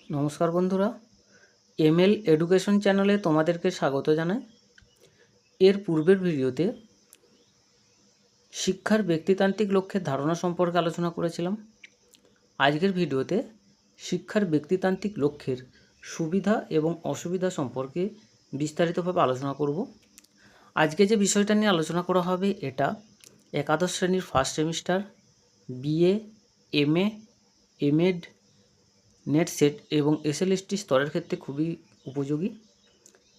নমস্কার বন্ধুরা, ML education চ্যানেলে তোমাদেরকে স্বাগত জানাই। এর পূর্বের ভিডিওতে শিক্ষার ব্যক্তিতান্ত্রিক লক্ষ্যের ধারণা সম্পর্কে আলোচনা করেছিলাম। আজকের ভিডিওতে শিক্ষার ব্যক্তিতান্ত্রিক লক্ষ্যের সুবিধা এবং অসুবিধা সম্পর্কে বিস্তারিতভাবে আলোচনা করব। আজকে যে বিষয়টা নিয়ে আলোচনা করা হবে এটা একাদশ শ্রেণীর first semester BA, MA, MEd, NET SET এবং এসএলএসটি স্তরের ক্ষেত্রে খুবই উপযোগী।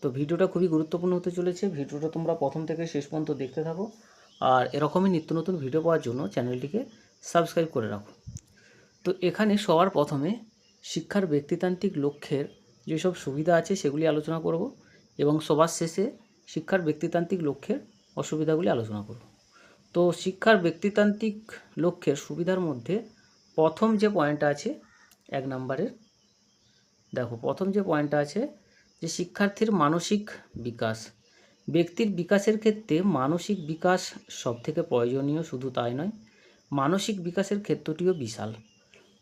তো ভিডিওটা খুবই গুরুত্বপূর্ণ হতে চলেছে। ভিডিওটা তোমরা প্রথম থেকে শেষ পর্যন্ত দেখতে থাকো, আর এরকমই নিত্য নতুন ভিডিও পাওয়ার জন্য চ্যানেলটিকে সাবস্ক্রাইব করে রাখো। তো এখানে সবার প্রথমে শিক্ষার ব্যক্তিতান্ত্রিক লক্ষ্যের যেসব সুবিধা আছে সেগুলি আলোচনা করব এবং সবার শেষে শিক্ষার ব্যক্তিতান্ত্রিক লক্ষ্যের অসুবিধাগুলি আলোচনা করব। তো শিক্ষার ব্যক্তিতান্ত্রিক লক্ষ্যের সুবিধার মধ্যে প্রথম যে পয়েন্টটা আছে 1 নম্বরের, দেখো প্রথম যে পয়েন্টটা আছে যে শিক্ষার্থীর মানসিক বিকাশ। ব্যক্তির বিকাশের ক্ষেত্রে মানসিক বিকাশ সবথেকে প্রয়োজনীয়, শুধু তাই নয়, মানসিক বিকাশের ক্ষেত্রটিও বিশাল।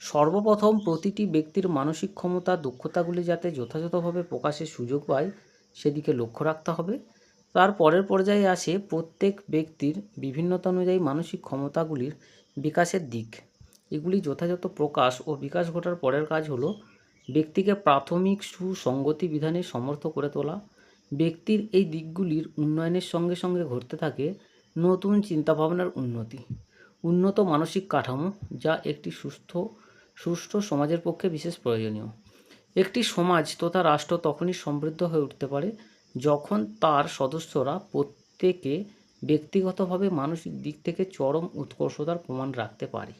সর্বপ্রথম প্রতিটি ব্যক্তির মানসিক ক্ষমতা দক্ষতাগুলি যাতে যথাযথভাবে প্রকাশের সুযোগ পায় সেদিকে লক্ষ্য রাখতে হবে। তার পরের পর্যায়ে আসে প্রত্যেক ব্যক্তির বিভিন্নতা অনুযায়ী মানসিক ক্ষমতাগুলির বিকাশের দিক। এগুলি যথাযথ প্রকাশ ও বিকাশ ঘটার পরের কাজ হলো ব্যক্তিকে প্রাথমিক সুসংগতি বিধানে সমর্থ করে তোলা। ব্যক্তির এই দিকগুলির উন্নয়নের সঙ্গে সঙ্গে ঘটতে থাকে নতুন চিন্তাভাবনার উন্নতি, উন্নত মানসিক কাঠামো, যা একটি সুষ্ঠু সমাজের পক্ষে বিশেষ প্রয়োজনীয়। একটি সমাজ তথা রাষ্ট্র তখনই সমৃদ্ধ হয়ে উঠতে পারে যখন তার সদস্যরা প্রত্যেকে ব্যক্তিগতভাবে মানসিক দিক থেকে চরম উৎকর্ষতার প্রমাণ রাখতে পারে।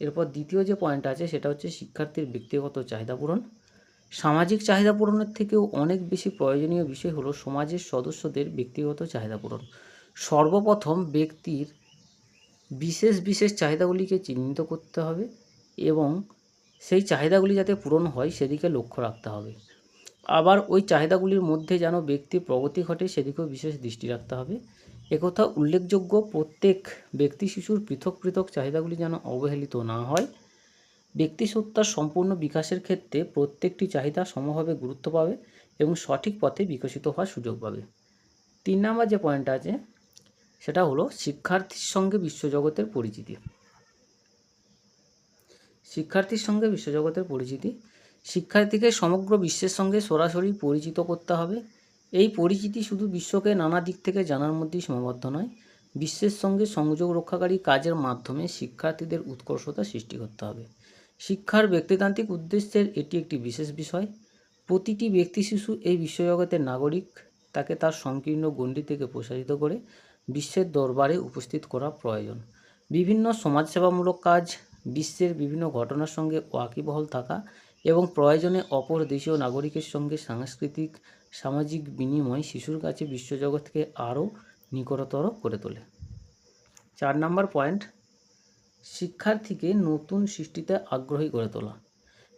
এরপর দ্বিতীয় যে পয়েন্ট আছে সেটা হচ্ছে শিক্ষার্থীর ব্যক্তিগত চাহিদা পূরণ। সামাজিক চাহিদা পূরণের থেকেও অনেক বেশি প্রয়োজনীয় বিষয় হলো সমাজের সদস্যদের ব্যক্তিগত চাহিদা পূরণ। সর্বপ্রথম ব্যক্তির বিশেষ চাহিদাগুলিকে চিহ্নিত করতে হবে এবং সেই চাহিদাগুলি যাতে পূরণ হয় সেদিকে লক্ষ্য রাখতে হবে। আবার ওই চাহিদাগুলির মধ্যে যেন ব্যক্তির প্রগতি ঘটে সেদিকেও বিশেষ দৃষ্টি রাখতে হবে। একথা উল্লেখযোগ্য, প্রত্যেক ব্যক্তি শিশুর পৃথক চাহিদাগুলি যেন অবহেলিত না হয়। ব্যক্তিসত্তার সম্পূর্ণ বিকাশের ক্ষেত্রে প্রত্যেকটি চাহিদা সমভাবে গুরুত্ব পাবে এবং সঠিক পথে বিকশিত হওয়ার সুযোগ পাবে। 3 নম্বর যে পয়েন্টটা আছে সেটা হলো শিক্ষার্থীর সঙ্গে বিশ্বজগতের পরিচিতি। শিক্ষার্থীর সঙ্গে বিশ্বজগতের পরিচিতি শিক্ষার্থীকে সমগ্র বিশ্বের সঙ্গে সরাসরি পরিচিত করতে হবে। এই পরিচিতি শুধু বিশ্বকে নানা দিক থেকে জানার মধ্যেই সীমাবদ্ধ নয়, বিশ্বের সঙ্গে সংযোগ রক্ষাকারী কাজের মাধ্যমে শিক্ষার্থীদের উৎকর্ষতা সৃষ্টি করতে হবে। শিক্ষার ব্যক্তিতান্ত্রিক উদ্দেশ্যের এটি একটি বিশেষ বিষয়। প্রতিটি ব্যক্তি শিশু এই বিশ্বজগতের নাগরিক, তাকে তার সংকীর্ণ গণ্ডি থেকে প্রসারিত করে বিশ্বের দরবারে উপস্থিত করা প্রয়োজন। বিভিন্ন সমাজসেবামূলক কাজ, বিশ্বের বিভিন্ন ঘটনার সঙ্গে ওয়াকিবহাল থাকা এবং প্রয়োজনে অপর দেশীয় নাগরিকের সঙ্গে সাংস্কৃতিক সামাজিক বিনিময় শিশুর কাছে বিশ্বজগৎকে আরও নিকটতর করে তোলে। 4 নম্বর পয়েন্ট, শিক্ষার্থীকে নতুন সৃষ্টিতে আগ্রহী করে তোলা।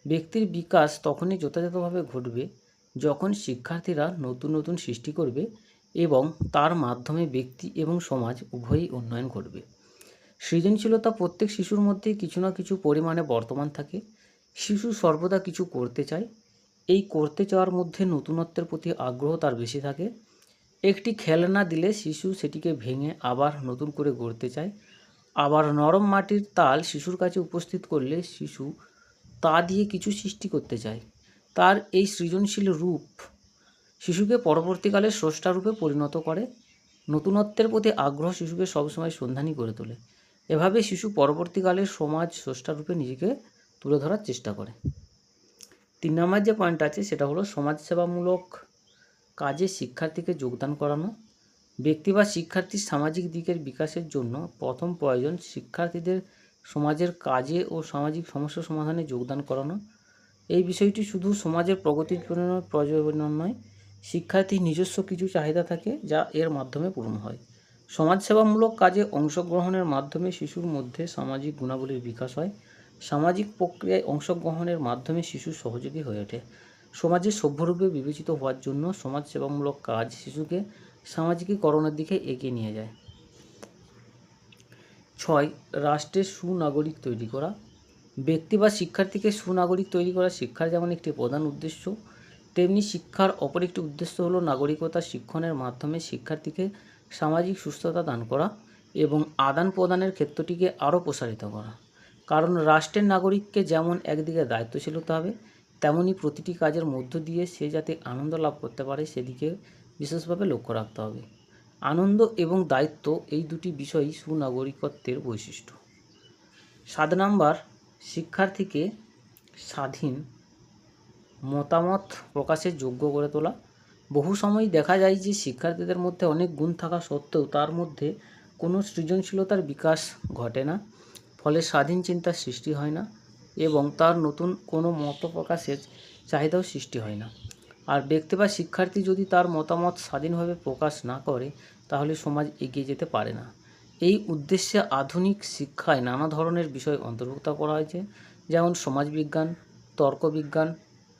ব্যক্তির বিকাশ তখনই যথাযথভাবে ঘটবে যখন শিক্ষার্থীরা নতুন সৃষ্টি করবে এবং তার মাধ্যমে ব্যক্তি এবং সমাজ উভয়ই উন্নয়ন ঘটবে। সৃজনশীলতা প্রত্যেক শিশুর মধ্যেই কিছু না কিছু পরিমাণে বর্তমান থাকে। শিশু সর্বদা কিছু করতে চায়। এই করতে চাওয়ার মধ্যে নতুনত্বের প্রতি আগ্রহ তার বেশি থাকে। একটি খেলনা দিলে শিশু সেটিকে ভেঙে আবার নতুন করে গড়তে চায়। আবার নরম মাটির তাল শিশুর কাছে উপস্থিত করলে শিশু তা দিয়ে কিছু সৃষ্টি করতে চায়। তার এই সৃজনশীল রূপ শিশুকে পরবর্তীকালে স্রষ্টা রূপে পরিণত করে। নতুনত্বের প্রতি আগ্রহ শিশুকে সবসময় সন্ধানী করে তোলে। এভাবে শিশু পরবর্তীকালে সমাজ স্রষ্টা রূপে নিজেকে তুলে ধরার চেষ্টা করে। 3 নম্বর যে পয়েন্ট আছে সেটা হলো সমাজসেবামূলক কাজে শিক্ষার্থীকে যোগদান করানো। ব্যক্তি বা শিক্ষার্থীর সামাজিক দিকের বিকাশের জন্য প্রথম প্রয়োজন শিক্ষার্থীদের সমাজের কাজে ও সামাজিক সমস্যা সমাধানে যোগদান করানো। এই বিষয়টি শুধু সমাজের প্রগতির জন্য প্রয়োজন নয়, শিক্ষার্থীর নিজস্ব কিছু চাহিদা থাকে যা এর মাধ্যমে পূরণ হয়। সমাজসেবামূলক কাজে অংশগ্রহণের মাধ্যমে শিশুর মধ্যে সামাজিক গুণাবলীর বিকাশ হয়। সামাজিক প্রক্রিয়ায় অংশগ্রহণের মাধ্যমে শিশু সহযোগী হয়ে ওঠে। সমাজের সভ্যরূপে বিবেচিত হওয়ার জন্য সমাজসেবামূলক কাজ শিশুকে সামাজিকীকরণের দিকে এগিয়ে নিয়ে যায়। 6, রাষ্ট্রের সুনাগরিক তৈরি করা। ব্যক্তি বা শিক্ষার্থীকে সুনাগরিক তৈরি করা শিক্ষার যেমন একটি প্রধান উদ্দেশ্য, তেমনি শিক্ষার অপর একটি উদ্দেশ্য হলো নাগরিকতা শিক্ষণের মাধ্যমে শিক্ষার্থীকে সামাজিক সুস্থতা দান করা এবং আদান প্রদানের ক্ষেত্রটিকে আরও প্রসারিত করা। কারণ রাষ্ট্রের নাগরিককে যেমন একদিকে দায়িত্বশীল হতে হবে, তেমনি প্রতিটি কাজের মধ্য দিয়ে সে যাতে আনন্দ লাভ করতে পারে সেদিকে বিশেষভাবে লক্ষ্য রাখতে হবে। আনন্দ এবং দায়িত্ব এই দুটি বিষয়ই সুনাগরিকত্বের বৈশিষ্ট্য। 7 নাম্বার, শিক্ষার্থীকে স্বাধীন মতামত প্রকাশের যোগ্য করে তোলা। বহু সময় দেখা যায় যে শিক্ষার্থীদের মধ্যে অনেক গুণ থাকা সত্ত্বেও তার মধ্যে কোনো সৃজনশীলতার বিকাশ ঘটে না, ফলে স্বাধীন চিন্তার সৃষ্টি হয় না এবং তার নতুন কোনো মত প্রকাশের চাহিদাও সৃষ্টি হয় না। আর ব্যক্তি বা শিক্ষার্থী যদি তার মতামত স্বাধীনভাবে প্রকাশ না করে তাহলে সমাজ এগিয়ে যেতে পারে না। এই উদ্দেশ্যে আধুনিক শিক্ষায় নানা ধরনের বিষয় অন্তর্ভুক্ত করা হয়েছে, যেমন সমাজবিজ্ঞান, তর্কবিজ্ঞান,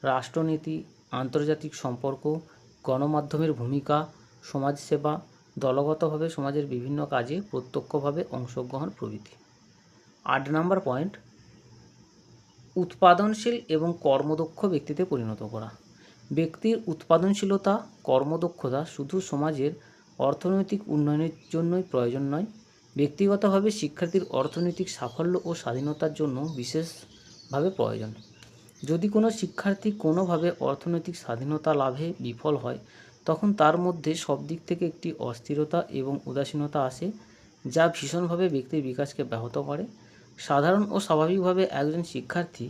রাষ্ট্রনীতি, আন্তর্জাতিক সম্পর্ক, গণমাধ্যমের ভূমিকা, সমাজসেবা, দলগতভাবে সমাজের বিভিন্ন কাজে প্রত্যক্ষভাবে অংশগ্রহণ প্রভৃতি। 8 নম্বর পয়েন্ট, উৎপাদনশীল এবং কর্মদক্ষ ব্যক্তিতে পরিণত করা। ব্যক্তির উৎপাদনশীলতা, কর্মদক্ষতা শুধু সমাজের অর্থনৈতিক উন্নয়নের জন্যই প্রয়োজন নয়, ব্যক্তিগতভাবে শিক্ষার্থীর অর্থনৈতিক সাফল্য ও স্বাধীনতার জন্য বিশেষভাবে প্রয়োজন। যদি কোনো শিক্ষার্থী কোনোভাবে অর্থনৈতিক স্বাধীনতা লাভে বিফল হয় তখন তার মধ্যে সব দিক থেকে একটি অস্থিরতা এবং উদাসীনতা আসে, যা ভীষণভাবে ব্যক্তির বিকাশকে ব্যাহত করে। সাধারণ ও স্বাভাবিকভাবে একজন শিক্ষার্থী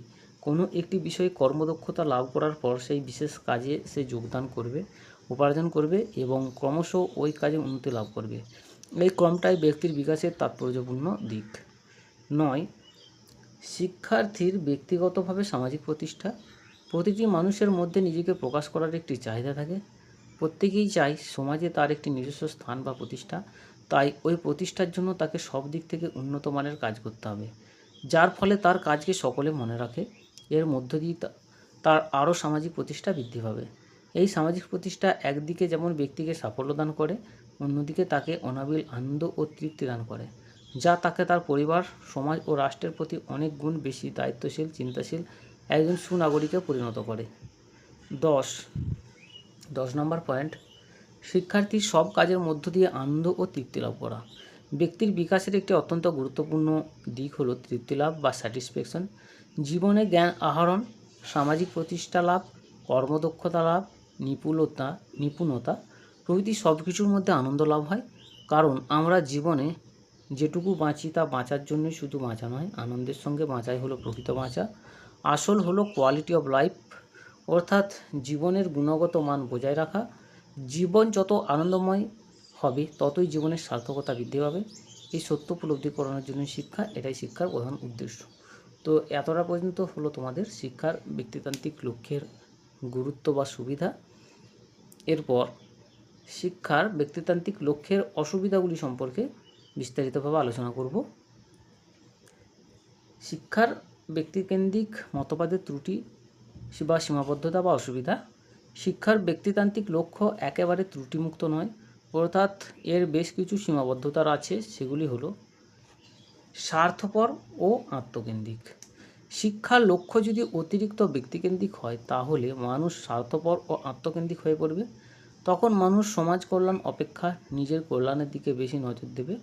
কোনো একটি বিষয়ে কর্মদক্ষতা লাভ করার পর সেই বিশেষ কাজে সে যোগদান করবে, উপার্জন করবে এবং ক্রমশ ওই কাজে উন্নতি লাভ করবে। এই ক্রমটাই ব্যক্তির বিকাশের তাৎপর্যপূর্ণ দিক। 9, শিক্ষার্থীর ব্যক্তিগতভাবে সামাজিক প্রতিষ্ঠা। প্রতিটি মানুষের মধ্যে নিজেকে প্রকাশ করার একটি চাহিদা থাকে। প্রত্যেকেই চায় সমাজে তার একটি নিজস্ব স্থান বা প্রতিষ্ঠা, তাই ওই প্রতিষ্ঠার জন্য তাকে সব দিক থেকে উন্নত মানের কাজ করতে হবে, যার ফলে তার কাজকে সকলে মনে রাখে। এর মধ্য দিয়ে তার আরও সামাজিক প্রতিষ্ঠা বৃদ্ধি পাবে। এই সামাজিক প্রতিষ্ঠা একদিকে যেমন ব্যক্তিকে সাফল্য দান করে, অন্যদিকে তাকে অনাবিল আনন্দ ও তৃপ্তি দান করে, যা তাকে তার পরিবার, সমাজ ও রাষ্ট্রের প্রতি অনেক গুণ বেশি দায়িত্বশীল, চিন্তাশীল একজন সুনাগরিকে পরিণত করে। 10 নম্বর পয়েন্ট, শিক্ষার্থীর সব কাজের মধ্য দিয়ে আনন্দ ও তৃপ্তি লাভ করা। ব্যক্তির বিকাশের একটি অত্যন্ত গুরুত্বপূর্ণ দিক হলো তৃপ্তি লাভ বা স্যাটিসফ্যাকশন। জীবনে জ্ঞান আহরণ, সামাজিক প্রতিষ্ঠা লাভ, কর্মদক্ষতা লাভ, নিপুণতা প্রভৃতি সব কিছুর মধ্যে আনন্দ লাভ হয়। কারণ আমরা জীবনে যেটুকু বাঁচি তা বাঁচার জন্যই শুধু বাঁচা নয়, আনন্দের সঙ্গে বাঁচাই হলো প্রকৃত বাঁচা। আসল হলো কোয়ালিটি অফ লাইফ, অর্থাৎ জীবনের গুণগত মান বজায় রাখা। জীবন যত আনন্দময় হবে ততই জীবনের সার্থকতা বৃদ্ধি পাবে। এই সত্য উপলব্ধি করানোর জন্য শিক্ষা, এটাই শিক্ষার প্রধান উদ্দেশ্য। তো এতটা পর্যন্ত হলো তোমাদের শিক্ষার ব্যক্তিতান্ত্রিক লক্ষ্যের গুরুত্ব বা সুবিধা। এরপর শিক্ষার ব্যক্তিতান্ত্রিক লক্ষ্যের অসুবিধাগুলি সম্পর্কে বিস্তারিতভাবে আলোচনা করব। শিক্ষার ব্যক্তিকেন্দ্রিক মতবাদের ত্রুটি বা সীমাবদ্ধতা বা অসুবিধা। শিক্ষার ব্যক্তিতান্ত্রিক লক্ষ্য একেবারে ত্রুটিমুক্ত নয়, অর্থাৎ এর বেশ কিছু সীমাবদ্ধতার আছে। সেগুলি হলো স্বার্থপর ও আত্মকেন্দ্রিক। শিক্ষার লক্ষ্য যদি অতিরিক্ত ব্যক্তিকেন্দ্রিক হয় তাহলে মানুষ স্বার্থপর ও আত্মকেন্দ্রিক হয়ে পড়বে। তখন মানুষ সমাজ কল্যাণ অপেক্ষা নিজের কল্যাণের দিকে বেশি নজর দেবে,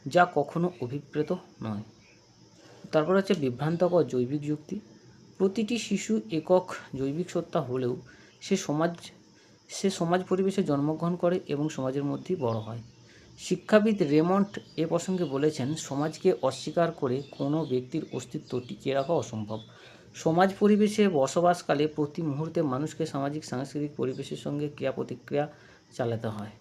যা কখনো অভিপ্রেত নয়। তারপর হচ্ছে বিভ্রান্তকর জৈবিক যুক্তি। প্রতিটি শিশু একক জৈবিক সত্তা হলেও সে সমাজ পরিবেশে জন্মগ্রহণ করে এবং সমাজের মধ্যেই বড় হয়। শিক্ষাবিদ রেমন্ড এ প্রসঙ্গে বলেছেন, সমাজকে অস্বীকার করে কোনো ব্যক্তির অস্তিত্ব টিকিয়ে রাখা অসম্ভব। সমাজ পরিবেশে বসবাসকালে প্রতি মুহূর্তে মানুষকে সামাজিক সাংস্কৃতিক পরিবেশের সঙ্গে ক্রিয়া প্রতিক্রিয়া চালাতে হয়।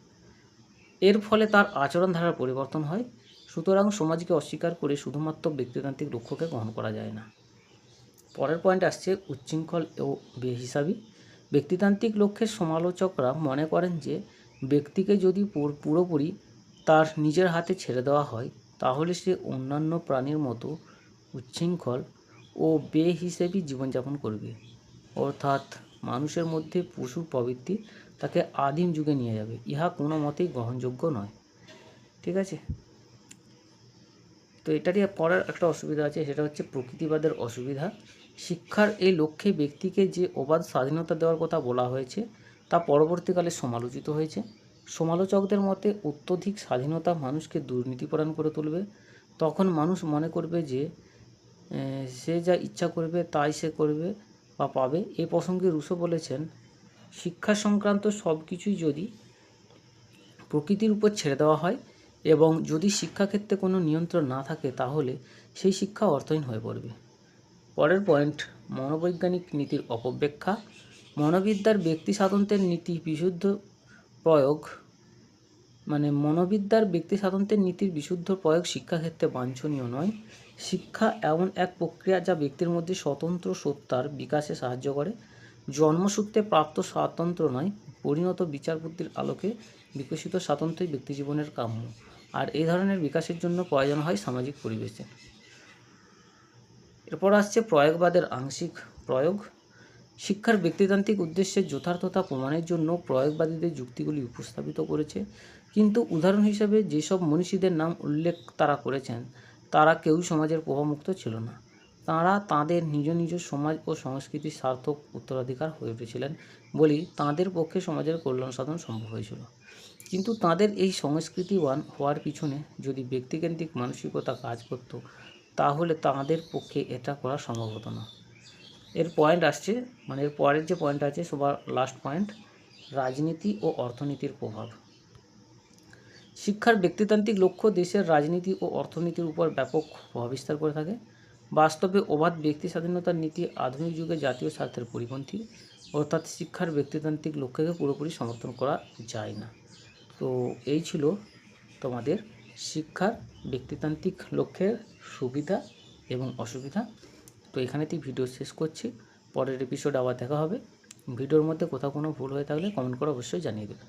এর ফলে তার আচরণ ধারার পরিবর্তন হয়। সুতরাং সমাজকে অস্বীকার করে শুধুমাত্র ব্যক্তিতান্ত্রিক লক্ষ্যকে গ্রহণ করা যায় না। পরের পয়েন্ট আসছে উচ্ছৃঙ্খল ও বেহিসাবি। ব্যক্তিতান্ত্রিক লক্ষ্যের সমালোচকরা মনে করেন যে ব্যক্তিকে যদি পুরোপুরি তার নিজের হাতে ছেড়ে দেওয়া হয় তাহলে সে অন্যান্য প্রাণীর মতো উচ্ছৃঙ্খল ও বেহিসাবি জীবনযাপন করবে, অর্থাৎ মানুষের মধ্যে পশুর প্রবৃত্তি তাকে আদিম যুগে নিয়ে যাবে। ইহা কোনো মতেই গ্রহণযোগ্য নয়। ঠিক আছে। তো এটারই পরের একটা অসুবিধা আছে, সেটা হচ্ছে প্রকৃতিবাদের অসুবিধা। শিক্ষার এই লক্ষ্যে ব্যক্তিকে যে অবাধ স্বাধীনতা দেওয়ার কথা বলা হয়েছে তা পরবর্তীকালে সমালোচিত হয়েছে। সমালোচকদের মতে অত্যধিক স্বাধীনতা মানুষকে দুর্নীতিপরায়ণ করে তুলবে। তখন মানুষ মনে করবে যে সে যা ইচ্ছা করবে তাই সে করবে বা পাবে। এ প্রসঙ্গে রুশো বলেছেন, শিক্ষা সংক্রান্ত সব কিছুই যদি প্রকৃতির উপর ছেড়ে দেওয়া হয় এবং যদি শিক্ষাক্ষেত্রে কোনো নিয়ন্ত্রণ না থাকে তাহলে সেই শিক্ষা অর্থহীন হয়ে পড়বে। পরের পয়েন্ট, মনোবৈজ্ঞানিক নীতির অপব্যাখ্যা। মনোবিদ্যার ব্যক্তি স্বাতন্ত্র্যের নীতি বিশুদ্ধ প্রয়োগ মনোবিদ্যার ব্যক্তি স্বাতন্ত্র্যের নীতির বিশুদ্ধ প্রয়োগ শিক্ষাক্ষেত্রে বাঞ্ছনীয় নয়। শিক্ষা এমন এক প্রক্রিয়া যা ব্যক্তির মধ্যে স্বতন্ত্র সত্তার বিকাশে সাহায্য করে। জন্মসূত্রে প্রাপ্ত স্বাতন্ত্র্য নয়, পরিণত বিচারবুদ্ধির আলোকে বিকশিত স্বাতন্ত্র্যই ব্যক্তিজীবনের কাম্য। আর এই ধরনের বিকাশের জন্য প্রয়োজন হয় সামাজিক পরিবেশে। এরপর আসছে প্রয়োগবাদের আংশিক প্রয়োগ। শিক্ষার ব্যক্তিতান্ত্রিক উদ্দেশ্যের যথার্থতা প্রমাণের জন্য প্রয়োগবাদীদের যুক্তিগুলি উপস্থাপিত করেছে, কিন্তু উদাহরণ হিসেবে যেসব মনীষীদের নাম উল্লেখ তারা করেছেন তারা কেউই সমাজের প্রভাবমুক্ত ছিল না। তাঁরা তাঁদের নিজ নিজ সমাজ ও সংস্কৃতির সার্থক উত্তরাধিকার হয়ে উঠেছিলেন বলেই তাঁদের পক্ষে সমাজের কল্যাণ সাধন সম্ভব হয়েছিল। কিন্তু তাঁদের এই সংস্কৃতিবান হওয়ার পিছনে যদি ব্যক্তিকেন্দ্রিক মানসিকতা কাজ করত তাহলে তাঁদের পক্ষে এটা করা সম্ভব হতো না। এর পয়েন্ট আসছে, এর পরের যে পয়েন্ট আছে সবার লাস্ট পয়েন্ট, রাজনীতি ও অর্থনীতির প্রভাব। শিক্ষার ব্যক্তিতান্ত্রিক লক্ষ্য দেশের রাজনীতি ও অর্থনীতির উপর ব্যাপক প্রভাব বিস্তার করে থাকে। বাস্তবে অবাধ ব্যক্তি স্বাধীনতার নীতি আধুনিক যুগে জাতীয় স্বার্থের পরিপন্থী, অর্থাৎ শিক্ষার ব্যক্তিতান্ত্রিক লক্ষ্যকে পুরোপুরি সমর্থন করা যায় না। তো এই ছিল তোমাদের শিক্ষার ব্যক্তিতান্ত্রিক লক্ষ্যের সুবিধা এবং অসুবিধা। তো এখানেতেই ভিডিও শেষ করছি, পরের এপিসোডে আবার দেখা হবে। ভিডিওর মধ্যে কোথাও কোনো ভুল হয়ে থাকলে কমেন্ট করে অবশ্যই জানিয়ে দেবে।